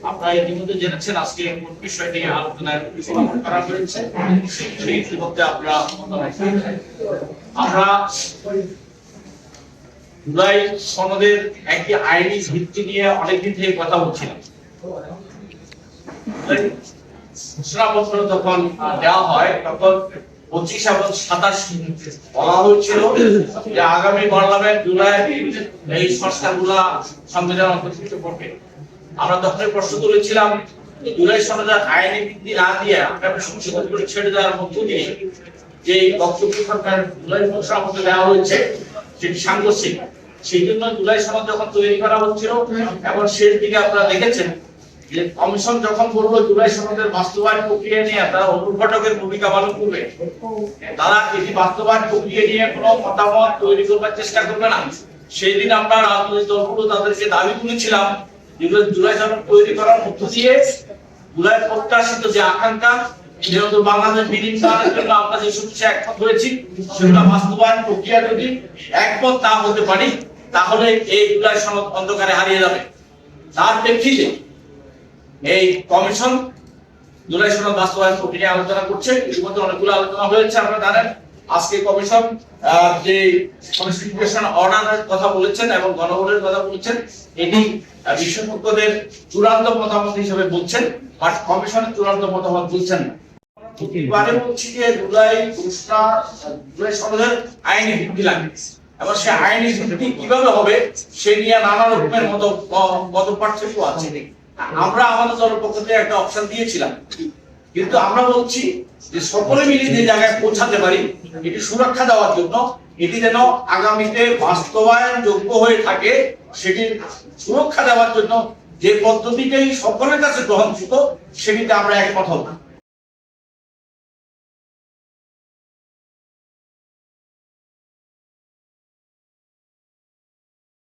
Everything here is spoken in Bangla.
আপনারা ইতিমধ্যে জেনেছেন আজকে কোন বিষয় নিয়ে আলোচনায় করা হয়েছে সেই ইতিমধ্যে আমরা জুলাই সনদের একটি আইনি ভিত্তি নিয়ে অনেকদিন থেকে কথা বলছিলাম। ঘোষণাপত্র যখন দেওয়া হয় তখন 25 এবং 27 বলা হয়েছিল যে আগামী পার্লামেন্ট জুলাই এই সংস্কারগুলা সংবিধান অন্তর্ভুক্ত করবে। আমরা তখন প্রশ্ন তুলেছিলাম জুলাই সনদের আইনি ভিত্তি না দিয়ে আগামী সংশোধন করে ছেড়ে দেওয়ার মধ্য দিয়ে যে বক্তব্য সরকার জুলাই ঘোষণাপত্র দেওয়া হয়েছে সেটি সাংঘর্ষিক। সেই জন্য জুলাই সনদ যখন তৈরি করা হচ্ছিল এবং শেষ দিকে আপনারা দেখেছেন যে কমিশন যখন বলল জুলাই সনদের বাস্তবায়ন প্রক্রিয়া নিয়ে তারা অনুঘটকের ভূমিকা পালন করবে, তারা এটি বাস্তবায়ন প্রক্রিয়া নিয়ে কোনো মতামত তৈরি করবার চেষ্টা করবে না। সেই দিন আমরা রাজনৈতিক দলগুলো তাদেরকে দাবি তুলেছিলাম জুলাই সনদ তৈরি করার মধ্য দিয়ে জুলাই প্রত্যাশিত যে আকাঙ্ক্ষা যেহেতু বাংলাদেশ বিনির্মাণের জন্য আমরা যে সূত্রে একমত হয়েছি সেগুলো বাস্তবায়ন প্রক্রিয়া যদি একমত না হতে পারি তাহলে এই জুলাই সনদ অন্ধকারে হারিয়ে যাবে। তার প্রেক্ষিতে এই কমিশন জুলাই সনদ বাস্তবায়ন প্রক্রিয়া আলোচনা করছে। ইতিমধ্যে অনেকগুলো আলোচনা হয়েছে। আপনারা জানেন আজকে কমিশন যে কনস্টিটিউশন অর্ডারের কথা বলেছেন এবং গণভোটের কথা বলেছেন এটি বিশেষজ্ঞদের চূড়ান্ত মতামত হিসেবে বলছেন, বাট কমিশনের চূড়ান্ত মতামত বলছেন না। এবারে বলছি যে জুলাই সনদের আইনি ভিত্তি লাগবে এবং সে আইনি ভিত্তি কিভাবে হবে সে নিয়ে নানা রকমের মত পার্থক্য আছে। আমরা আমাদের দলের পক্ষ থেকে একটা অপশন দিয়েছিলাম, কিন্তু আমরা বলছি যে সকলে মিলে যে জায়গায় পৌঁছাতে পারি এটি সুরক্ষা দেওয়ার জন্য এটি যেন আগামীতে বাস্তবায়ন যোগ্য হয়ে থাকে সেটির সুরক্ষা দেওয়ার জন্য যে পদ্ধতিটাই সকলের কাছে গ্রহণযোগ্য সেটিতে আমরা একমত হব।